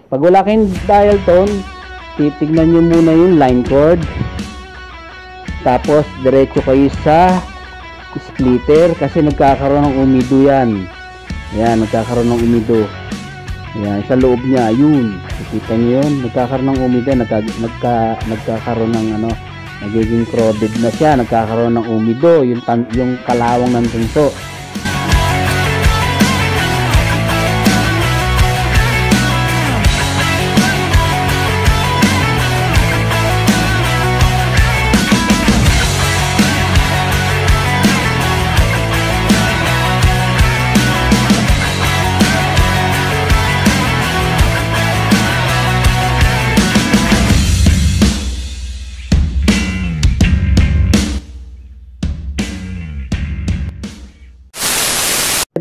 Pag wala kayong dial tone, titignan nyo muna yung line cord. Tapos diretso kayo sa splitter kasi nagkakaroon ng umido yan. Ayan, nagkakaroon ng umido. Ayan, sa loob niya, yun. Nakita nyo yun, nagkakaroon ng umido. Nagkakaroon ng ano, nagiging crowded na siya. Nagkakaroon ng umido, yung kalawang ng tunso.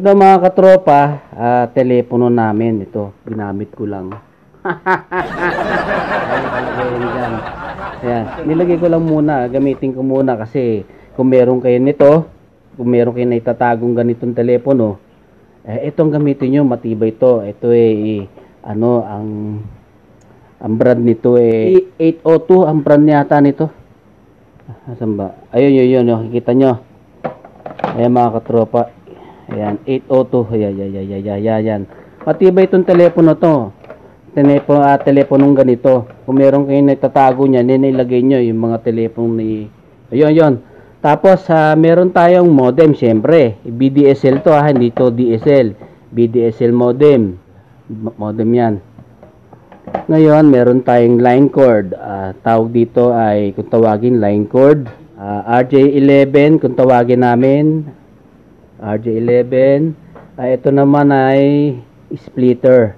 Ito mga katropa, telepono namin. Ito, ginamit ko lang. Ayan, nilagay ko lang muna, gamitin ko muna kasi kung meron kayo nito, kung meron kayo na itatagong ganitong telepono, itong gamitin nyo, matibay ito. Ito ano, ang brand nito 802 ang brand yata nito. Asan ba? Ayun, yun, nakikita nyo. Ayan mga katropa. Ayan, 802. Ayan. Matibay itong telepono to. Teleponong ganito. Kung meron kayo na itatago niya, nilagay nyo yung mga telepono ni... Ayun. Tapos, meron tayong modem, syempre. BDSL to, hindi to DSL. BDSL modem. Modem yan. Ngayon, meron tayong line cord. Tawag dito ay, kung tawagin, line cord. RJ11, kung tawagin namin... RJ11. Ito naman ay splitter.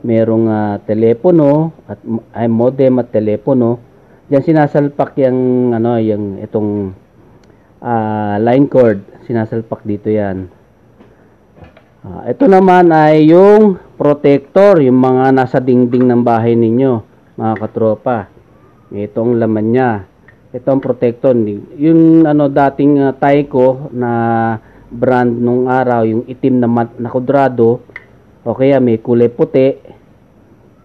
Merong telepono at ay modem at telepono. Diyan sinasalpak yung ano, yung itong line cord. Sinasalpak dito 'yan. Ito naman ay yung protector, yung mga nasa dingding ng bahay ninyo, mga katropa. Itong laman niya. Itong protector, yung ano dating Tyco na brand nung araw, yung itim na kudrado, o kaya may kulay puti.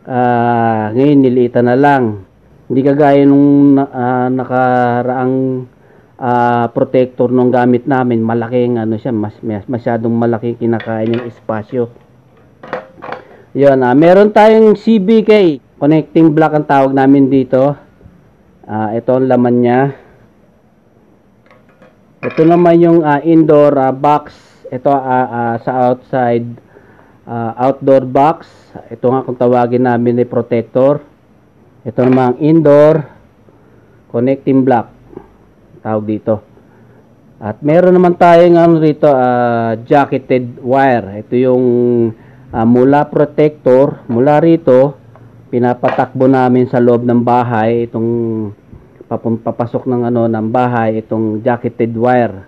Ngayon niliitan na lang, hindi kagaya nung nakaraang protector nung gamit namin. Malaking ano siya, masyadong malaki, kinakain yung espasyo. Yun, meron tayong CBK connecting block ang tawag namin dito. Ito ang laman niya. Ito naman yung indoor box. Ito sa outside outdoor box. Ito nga kung tawagin namin ay protector. Ito naman ang indoor connecting block. Tawag dito. At meron naman tayong ano rito, jacketed wire. Ito yung mula protector, mula rito, pinapatakbo namin sa loob ng bahay itong papasok ng ano ng bahay, itong jacketed wire.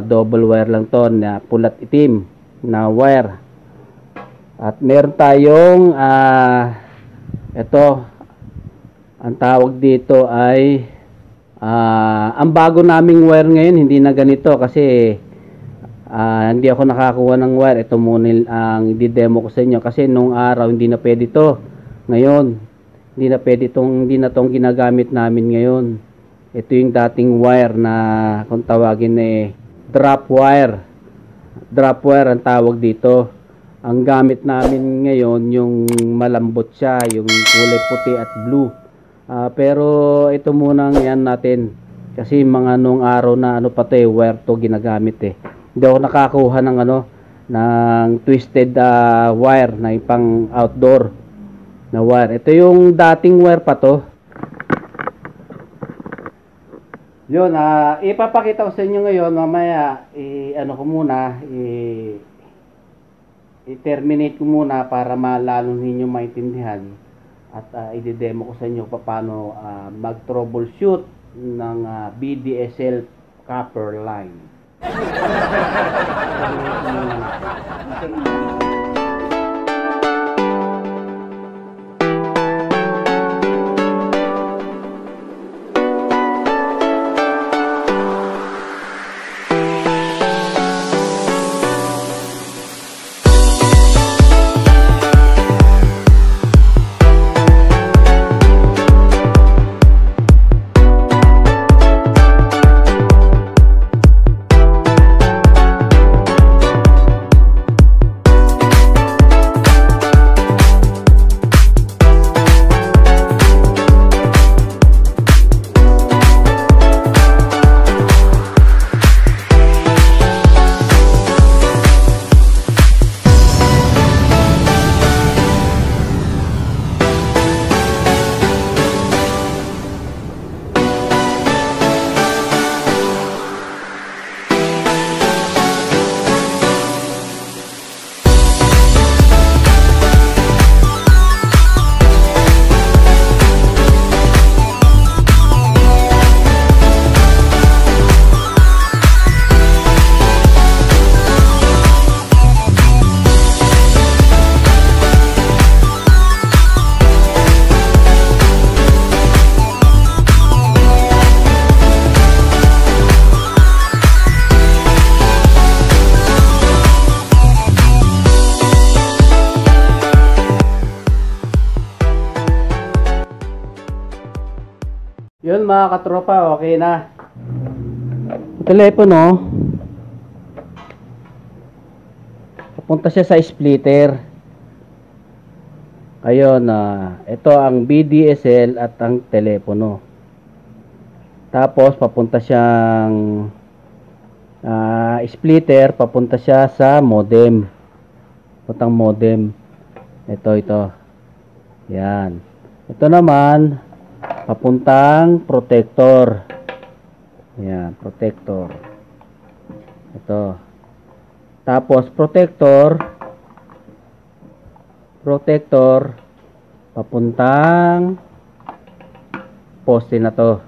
Double wire lang to na pulat itim na wire. At meron tayong ito ang tawag dito ay ang bago naming wire ngayon, hindi na ganito kasi hindi ako nakakuha ng wire. Ito muna ang i-demo ko sa inyo kasi nung araw hindi na pwede to. Ngayon hindi na pwede hindi na tong ginagamit namin ngayon. Ito yung dating wire na kung tawagin drop wire. Drop wire ang tawag dito. Ang gamit namin ngayon yung malambot siya, yung kulay puti at blue. Pero ito muna yan natin kasi mga nung araw na ano pa to wire to ginagamit Hindi ako nakakuha ng ano ng twisted wire na pang outdoor na wire. Ito yung dating wire pa to. Yun, ipapakita ko sa inyo ngayon. Mamaya ano ko muna, i-terminate ko muna para malalo ninyo maintindihan. At i-demo ko sa inyo paano mag-troubleshoot ng BDSL copper line. Yun mga katropa, okay na. Telepono, papunta siya sa splitter. Ayun, ito ang VDSL at ang telepono. Tapos papunta siyang splitter, papunta siya sa modem. Putang modem. Ito. Yan. Ito naman papuntang protector. Yan, protector. Ito. Tapos protector papuntang poste na to,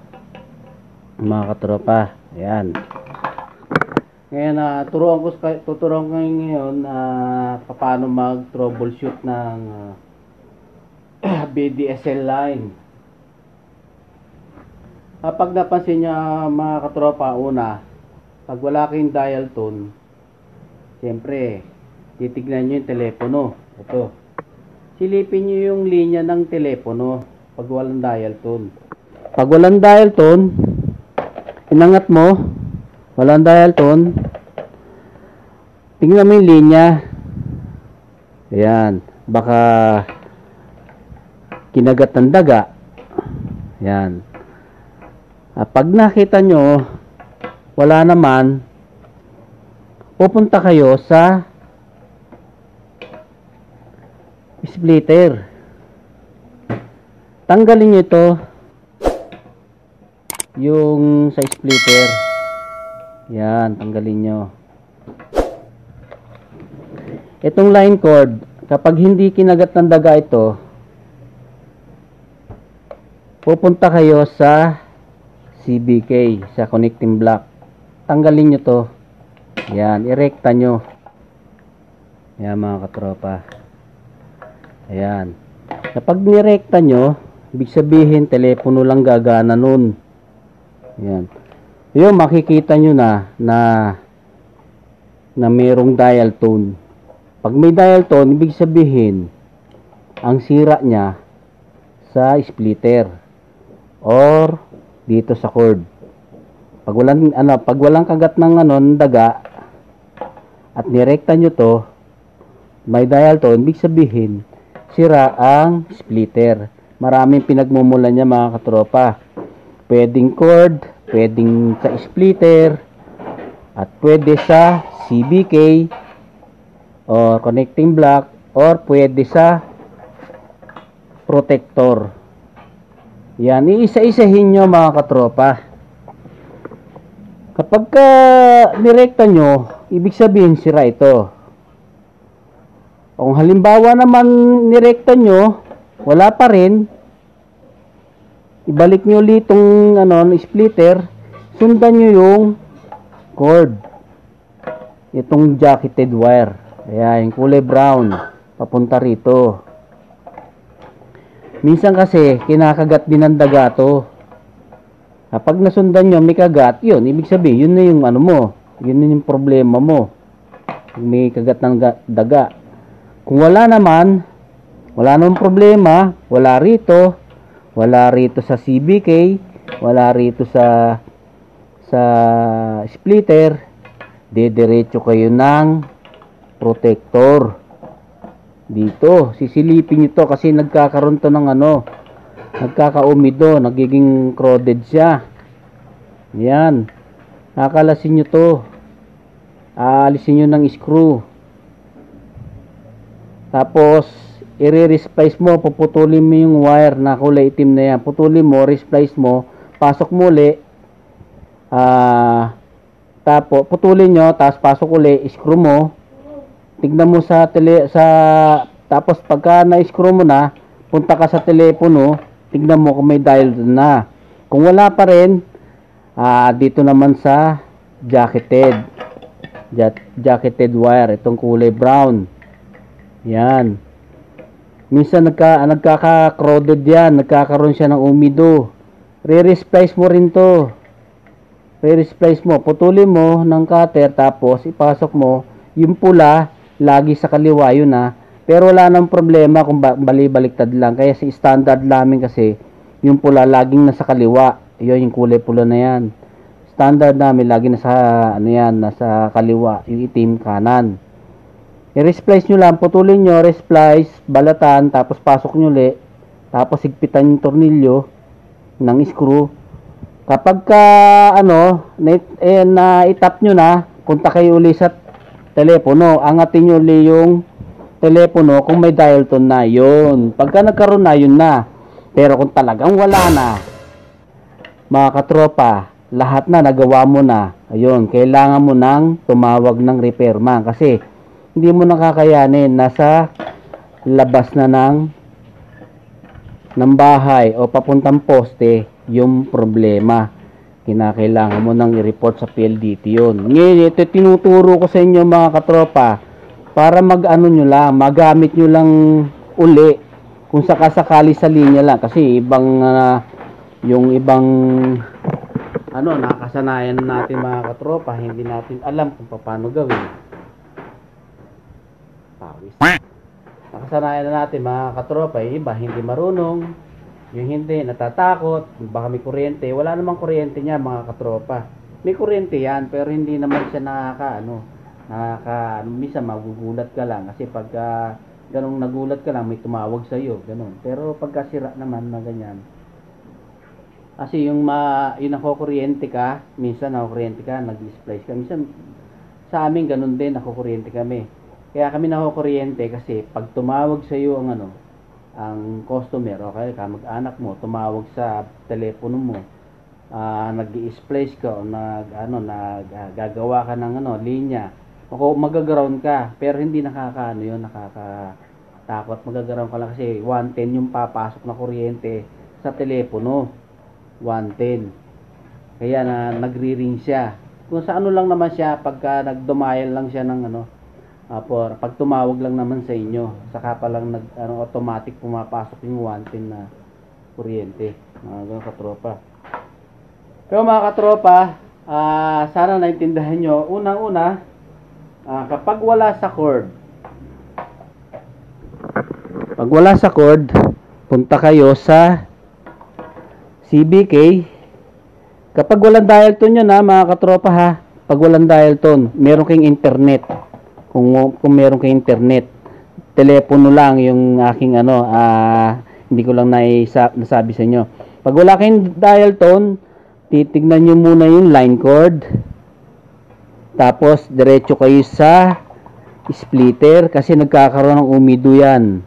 mga katropa. Ayan. Ngayon, tuturuan ko ngayon paano mag troubleshoot ng VDSL line. Kapag napansin niya mga katropa, una, pag wala kayong dial tone, siyempre titignan nyo yung telepono. Ito, silipin nyo yung linya ng telepono pag walang dial tone. Pag walang dial tone, inangat mo, walang dial tone, tingnan mo yung linya. Ayan, baka kinagat ng daga. Ayan. Pag nakita nyo wala naman, pupunta kayo sa splitter. Tanggalin nyo ito, yung sa splitter. Yan, tanggalin nyo. Itong line cord, kapag hindi kinagat ng daga ito, pupunta kayo sa CBK, sa connecting block. Tanggalin nyo to. Yan, irekta nyo. Yan mga katropa. Ayan. Kapag nirekta nyo, ibig sabihin telepono lang gagana nun. Ayan. Yun, makikita nyo na mayroong dial tone. Pag may dial tone, ibig sabihin ang sira niya sa splitter or dito sa cord. Pag walang kagat ng daga at nirekta nyo to, may dial tone, ibig sabihin sira ang splitter. Maraming pinagmumulan niya mga katropa. Pwedeng cord, pwedeng sa splitter, at pwede sa CBK or connecting block, or pwede sa protector. Yan, iisa-isahin nyo mga katropa. Kapag direkta nyo, ibig sabihin sira ito. Kung halimbawa naman nirekta nyo, wala pa rin, ibalik nyo ulit itong splitter, sundan nyo yung cord. Itong jacketed wire. Ayan, yung kulay brown, papunta rito. Minsan kasi, kinakagat din ng daga to. Kapag nasundan nyo, may kagat, yun, ibig sabihin, yun na yung yun na yung problema mo. May kagat ng daga. Kung wala naman problema, wala rito sa CBK, wala rito sa splitter, dediretso kayo ng protector. Dito, sisilipin nyo to kasi nagkakaroon to ng nagkakaumido, nagiging crowded siya. Yan, nakalasin nyo to, aalisin nyo ng screw. Tapos, i-resplice mo, puputulin mo yung wire na kulay itim na yan. Putulin mo, resplice mo, pasok mo uli. Tapos, putulin nyo, tapos pasok uli, screw mo. Tignan mo tapos pagka na-screw mo na, punta ka sa telepono, tignan mo kung may dial na. Kung wala pa rin, dito naman sa jacketed wire, itong kulay brown. Yan. Minsan nagkaka-crowded yan, nagkakaroon siya ng umido. Re-resplice mo rin to. Re-resplice mo, putulin mo ng cutter, tapos ipasok mo yung pula lagi sa kaliwa, yun na. Pero wala nang problema kung bali-baliktad lang. Kaya sa standard namin kasi yung pula laging nasa kaliwa. Ayun, yung kulay pula na yan. Standard namin, lagi nasa, ano yan, nasa kaliwa, yung itim kanan. I-resplice nyo lang, putulin nyo, resplice, balatan, tapos pasok nyo ulit, tapos higpitan yung tornilyo ng screw. Kapag ka, na-itap nyo na, punta kayo uli sa telepono, angatin nyo uli yung telepono kung may dial tone na, yun. Pagka nagkaroon na, yun na. Pero kung talagang wala na, mga katropa, lahat na nagawa mo na, ayun, kailangan mo nang tumawag ng repairman kasi hindi mo nakakayanin, nasa labas na ng bahay o papuntang poste yung problema. Kinakailangan mo nang i-report sa PLDT yun. Ngayon, ito tinuturo ko sa inyo mga katropa para mag-ano nyo lang, magamit nyo lang uli kung sakasakali sa linya lang kasi ibang yung ibang nakasanayan natin mga katropa, hindi natin alam kung paano gawin. Pawis. Nakasanayan na natin mga katropa, iba hindi marunong, yung hindi natatakot, baka may kuryente. Wala namang kuryente niya mga katropa. May kuryente yan pero hindi naman siya minsan magugulat ka lang kasi pagka ganong nagulat ka lang may tumawag sa iyo, ganon. Pero pagka sira naman na ganyan, kasi yung nakukuryente ka, minsan nakukuryente ka, nag-splice ka, minsan sa amin ganun din, nakukuryente kami. Kaya kami nakukuryente kasi pag tumawag sa iyo ang customer, okay, kamag-anak mo, tumawag sa telepono mo, nag-i-splice ka o gagawa ka ng linya, o magaground ka, pero hindi nakakatakot, magaground ka lang kasi 110 yung papasok na kuryente sa telepono, 110. Kaya nagri-ring siya. Kung sa lang naman siya, pagka nag-dumial lang siya ng pag tumawag lang naman sa inyo, saka pa lang automatic pumapasok yung 110 na kuryente, mga katropa. Pero mga katropa, sana naintindihan nyo. Unang-una, kapag wala sa cord, punta kayo sa CBK. Kapag walang dial tone yun mga katropa ha, pag walang dial tone, meron kayong internet. Kung meron kayong internet, telepono lang yung aking hindi ko lang nasabi sa inyo. Pag wala kayong dial tone, titignan nyo muna yung line cord. Tapos diretso kayo sa splitter kasi nagkakaroon ng umido yan.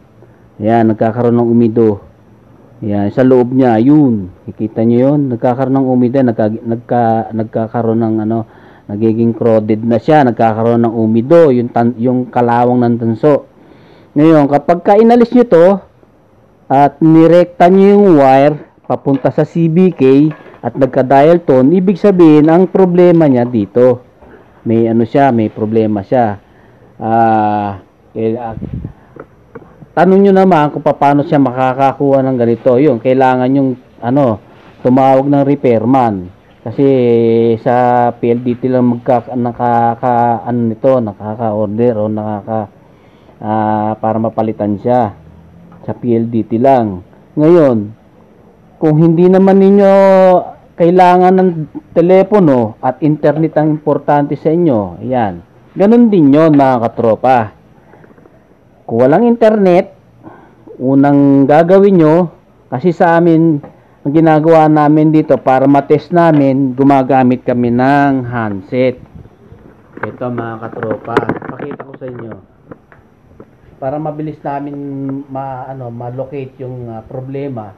Yan, nagkakaroon ng umido. Yan, sa loob niya, yun. Kikita nyo yun, nagkakaroon ng umido, nagkakaroon ng nagiging crowded na siya, nagkakaroon ng umido, yung kalawang ng tanso. Ngayon, kapag inalis nyo to at nirekta nyo yung wire papunta sa CBK at nagka-dial tone, ibig sabihin ang problema niya dito. May may problema siya. Tanong nyo naman kung paano siya makakakuha ng ganito. Yun, kailangan yung tumawag ng repairman. Kasi sa PLDT lang nakaka-order o para mapalitan siya. Sa PLDT lang. Ngayon, kung hindi naman ninyo kailangan ng telepono at internet ang importante sa inyo, yan. Ganun din yun mga katropa. Kung walang internet, unang gagawin nyo, kasi sa amin, ang ginagawa namin dito para matest namin, gumagamit kami ng handset. Ito mga katropa, pakita ko sa inyo. Para mabilis namin ma-locate yung problema,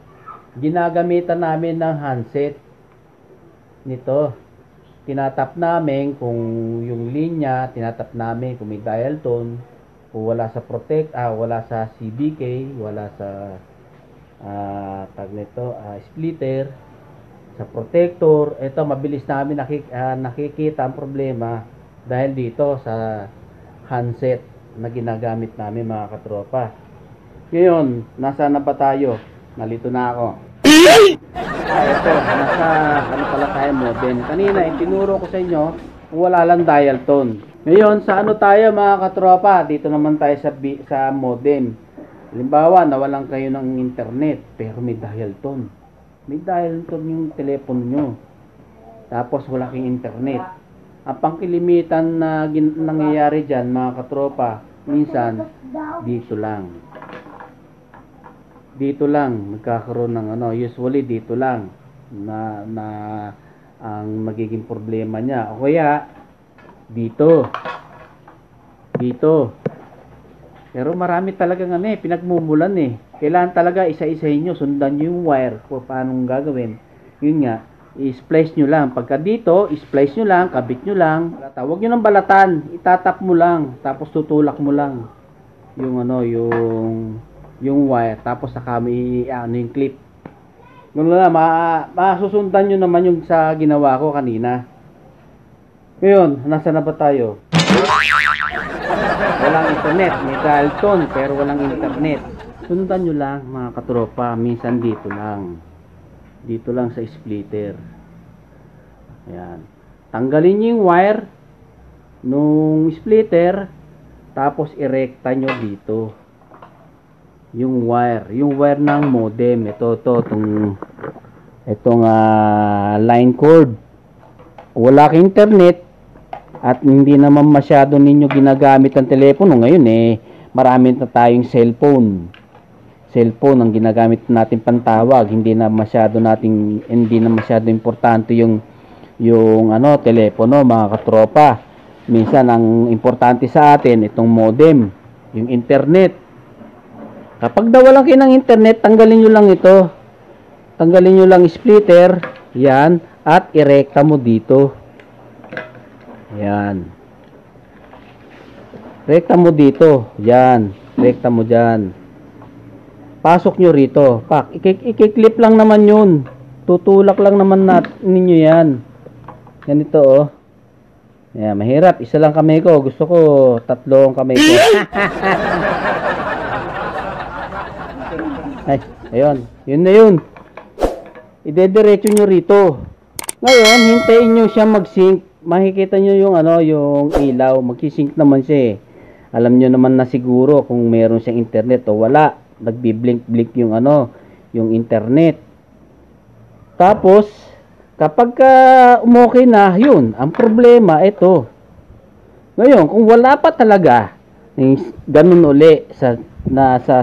ginagamitan namin ng handset. Nito, tinatap namin kung yung linya, tinatap namin kung may dial tone, kung wala sa wala sa CBK, wala sa splitter, sa protector. Ito, mabilis namin nakikita ang problema dahil dito sa handset na ginagamit namin mga katropa. Ngayon, nasaan na ba tayo? Nalito na ako. Ito, pala tayo modem. Kanina, itinuro ko sa inyo kung wala lang dial tone. Ngayon, sa tayo mga katropa? Dito naman tayo sa modem. Halimbawa, nawalan kayo ng internet pero may dial tone. may dial tone yung telepono nyo. Tapos wala kang internet. Ang pangkilimitan na nangyayari dyan, mga katropa, minsan, dito lang. Dito lang, magkakaroon ng ano, usually dito lang, na ang magiging problema niya. O kaya, dito. Dito. Pero marami talagang ano pinagmumulan Kailangan talaga isa-isahin nyo, sundan nyo yung wire kung paano gagawin. Yun nga, i-splice nyo lang. Pagka dito, i-splice nyo lang, kabit nyo lang. Huwag nyo ng balatan, itatap mo lang, tapos tutulak mo lang yung ano, yung wire, tapos saka may yung clip. Ganun na, masusundan nyo naman yung sa ginawa ko kanina. Ngayon, nasa na ba tayo? Walang internet, may dial tone pero walang internet. Sundan nyo lang mga katropa, minsan dito lang sa splitter. Ayan, tanggalin nyo yung wire nung splitter, tapos irekta nyo dito yung wire ng modem. Itong line cord. Wala kang internet at hindi naman masyado ninyo ginagamit ang telepono ngayon marami na tayong cellphone ang ginagamit natin pantawag, hindi na masyado importante yung ano, telepono, mga katropa. Minsan ang importante sa atin itong modem, yung internet. Kapag walang kayo ng internet, tanggalin nyo lang ito, tanggalin nyo lang splitter yan, at irekta mo dito. Yan, rekta mo dito, yan, rekta mo dyan, pasok nyo rito, pak, ikiklip lang naman yun, tutulak lang naman ninyo yan, ganito yan, mahirap, isa lang kamay ko, gusto ko tatlo ang kamay ko. Ay, ayun, yun na yun, idediretso nyo rito. Ngayon, hintayin nyo siya mag-sync. Makikita nyo yung ano, yung ilaw, mag-sync naman siya Alam nyo naman na siguro kung meron siyang internet o wala. Nagbi-blink-blink yung ano, yung internet. Tapos, kapag umokay na, yun, ang problema ito. Ngayon, kung wala pa talaga, ganun uli sa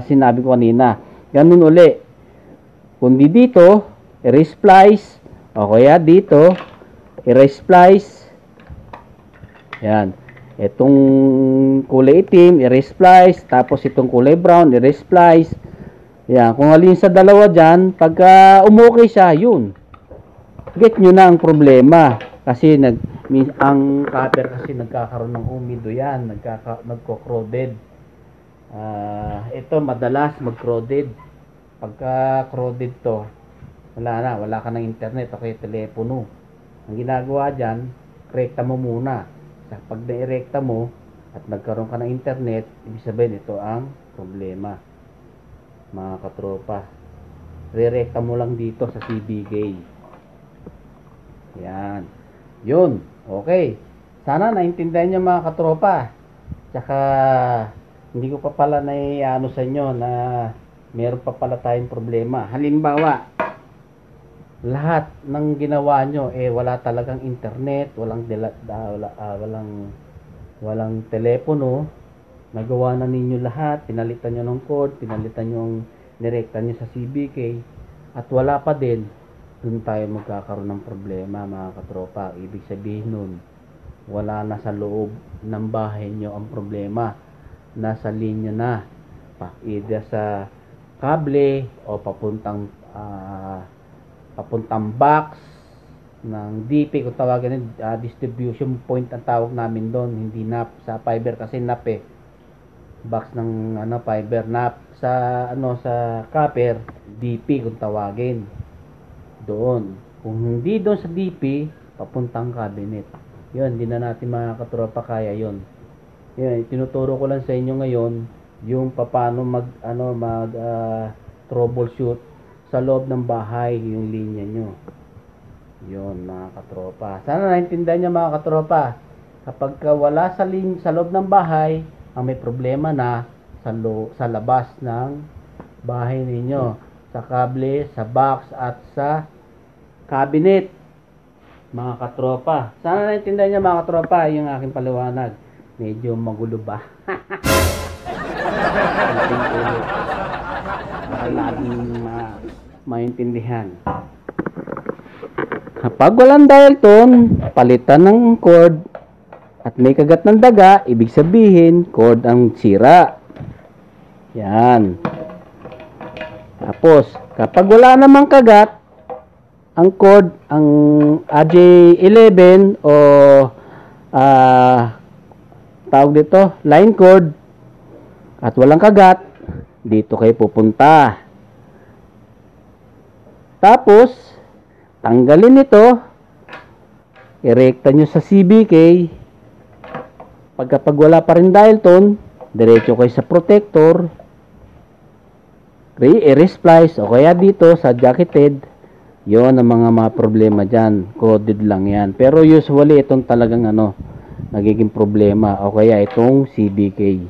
sinabi ko kanina. Ganun uli. Kundi dito, i-splice, o kaya dito, i-splice. Yan. Itong kulay itim, i-splice. Tapos itong kulay brown, i-splice. Yan. Kung alin sa dalawa dyan, pagka umukay siya, yun. Get nyo na ang problema. Kasi ang copper kasi nagkakaroon ng umido yan. Nagko-corroded. Ito madalas mag-corroded. Pagka corroded to, wala ka ng internet o kaya telepono. Ang ginagawa dyan, rekta mo muna. Pag na-erekta mo at nagkaroon ka ng internet, ibig sabihin ito ang problema, mga katropa. Re-rekta mo lang dito sa CBK. Yan. Yun. Okay. Sana naintindihan nyo, mga katropa. Tsaka hindi ko pa pala naiano sa inyo na meron pa pala tayong problema. Halimbawa, lahat ng ginawa nyo wala talagang internet, walang telepono, nagawa na ninyo lahat, pinalitan nyo ng cord, pinalitan nyo, nirekta nyo sa CBK, at wala pa din, dun tayo magkakaroon ng problema, mga katropa. Ibig sabihin nun, wala na sa loob ng bahay nyo ang problema, nasa linya na, either sa kable o papuntang box ng DP, kung tawagan distribution point ang tawag namin doon, hindi NAP sa fiber kasi NAP box ng fiber, NAP sa sa copper, DP kung tawagin doon. Kung hindi doon sa DP, papuntang cabinet, yun, hindi na natin mga katropa kaya yun. Tinuturo ko lang sa inyo ngayon yung paano mag troubleshoot sa loob ng bahay yung linya nyo. Yun, mga katropa. Sana naintindihan nyo, mga katropa. Kapag wala sa loob ng bahay, ang may problema na sa labas ng bahay ninyo. sa kable, sa box, at sa cabinet, mga katropa. Sana naintindihan niyo mga katropa yung aking paliwanag. Medyo magulo ba? Para laging maintindihan. Kapag walang dial tone, palitan ng cord at may kagat ng daga, ibig sabihin cord ang sira. Yan. Tapos, kapag wala namang kagat, ang cord, ang AJ11 o tawag dito, line cord, at walang kagat, dito kayo pupunta. Tapos, tanggalin ito, irekta nyo sa CBK. Pagkapag wala pa rin dial tone, diretso kayo sa protector, i-resplice, o kaya dito sa jacketed. Yon ang mga problema dyan. Coded lang yan. Pero usually, itong talagang nagiging problema. O kaya itong CBK.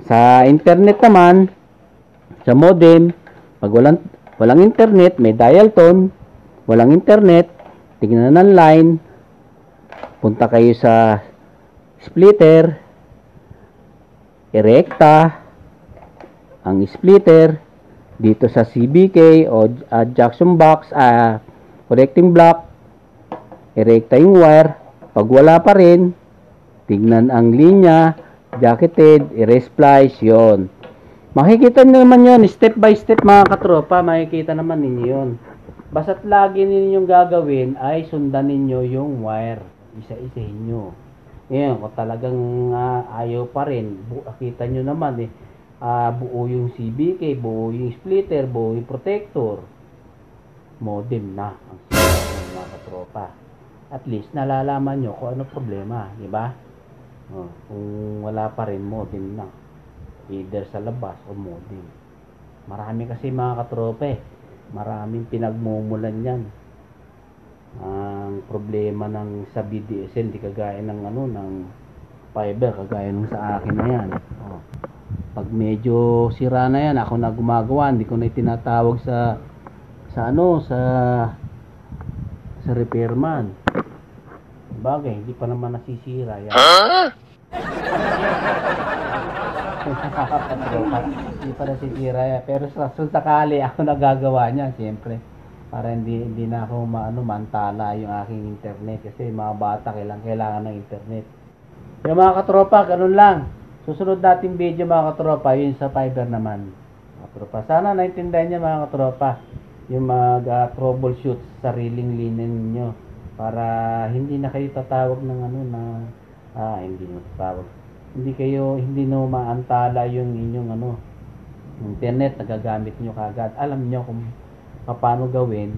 Sa internet naman, sa modem, pag walang internet, may dial tone, walang internet, tignan ng line, punta kayo sa splitter, irekta ang splitter dito sa CBK o junction box, connecting block, irekta yung wire. Pag wala pa rin, tignan ang linya, jacketed, i-resplice, yon. Makikita nyo naman yon, step by step mga katropa, makikita naman ninyo yon. Basta't lagi ninyong gagawin ay sundan ninyo yung wire, isa-isahin nyo. Ngayon, kung talagang ayaw pa rin, kita nyo naman buo yung CBK, buo yung splitter, buo yung protector, modem na ang sinasabi mga katropa. At least nalalaman nyo kung ano problema, di ba? Kung wala pa rin, modem na, either sa labas o modem. Marami kasi mga katropa maraming pinagmumulan yan. Ang problema ng sa BDSL, di kagaya ng ng fiber, kagaya ng sa akin na yan. Pag medyo sira na yan, ako na gumagawa, hindi ko na itinatawag sa repairman. Bagay, hindi pa naman nasisira yan. Hindi pa nasisira yan. Pero sa sakali ako nagagawa niya, siyempre. Para hindi na ako mantala yung aking internet. Kasi mga bata kailangan ng internet. Yung mga katropa, ganun lang. Susunod nating video mga katropa, yun sa fiber naman. Katropa, sana naintindihan niya mga katropa yung mag-troubleshoot sa sariling linya ninyo para hindi na kayo tatawag ng hindi maantala yung inyong internet na gagamit nyo kagad. Alam nyo kung paano gawin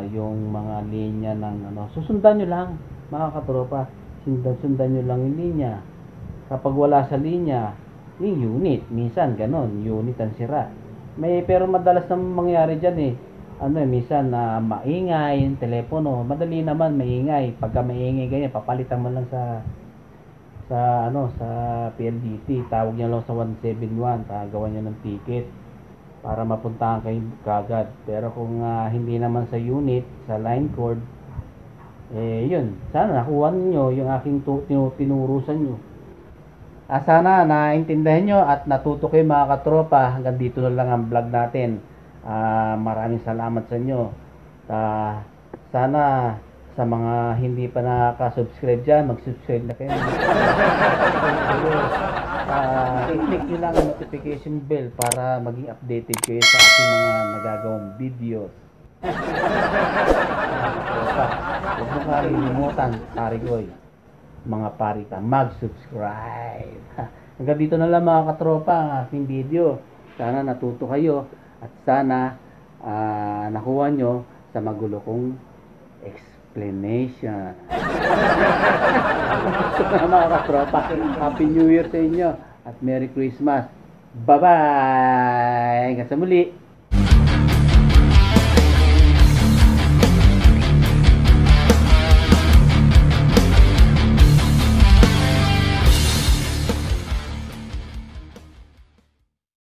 yung mga linya ng susundan nyo lang mga katropa, sundan nyo lang yung linya. Kapag wala sa linya, yung unit, minsan ganon, unit ang sira. Pero madalas na mangyari dyan minsan maingay yung telepono, madali naman maingay. Pagka maingay ganyan, papalitan mo lang sa PLDT, tawag niya lang sa 171, tagawan niya ng ticket para mapuntahan kayo kagad. Pero kung hindi naman sa unit, sa line cord, yun, sana nakuha niyo yung aking tinurusan nyo. Sana naintindihan nyo at natuto kayo mga katropa. Hanggang dito na lang ang vlog natin. Maraming salamat sa inyo. Sana sa mga hindi pa nakaka-subscribe dyan, mag-subscribe na kayo. I-click nyo lang ang notification bell para maging updated kayo sa ating mga nagagawang videos. Huwag mo kalimutan, Parigoy, mga parita, mag-subscribe. Hanggang dito na lang mga katropa ang aking video. Sana natuto kayo at sana nakuha nyo sa magulo kong explanation. Mga katropa, Happy New Year sa inyo at Merry Christmas. Bye-bye! Hanggang sa muli.